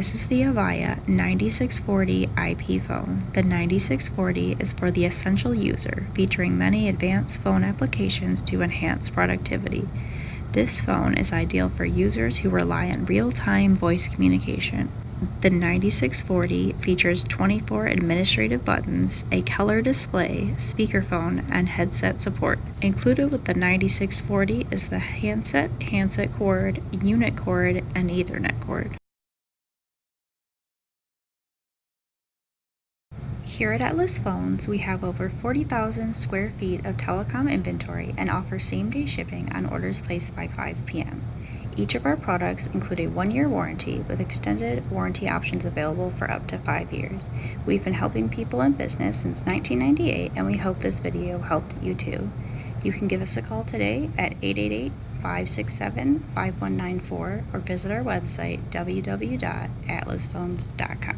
This is the Avaya 9640 IP phone. The 9640 is for the essential user, featuring many advanced phone applications to enhance productivity. This phone is ideal for users who rely on real-time voice communication. The 9640 features 24 administrative buttons, a color display, speakerphone, and headset support. Included with the 9640 is the handset cord, unit cord, and Ethernet cord. Here at Atlas Phones, we have over 40,000 square feet of telecom inventory and offer same-day shipping on orders placed by 5 p.m. Each of our products include a 1-year warranty with extended warranty options available for up to 5 years. We've been helping people in business since 1998, and we hope this video helped you too. You can give us a call today at 888-567-5194 or visit our website www.atlasphones.com.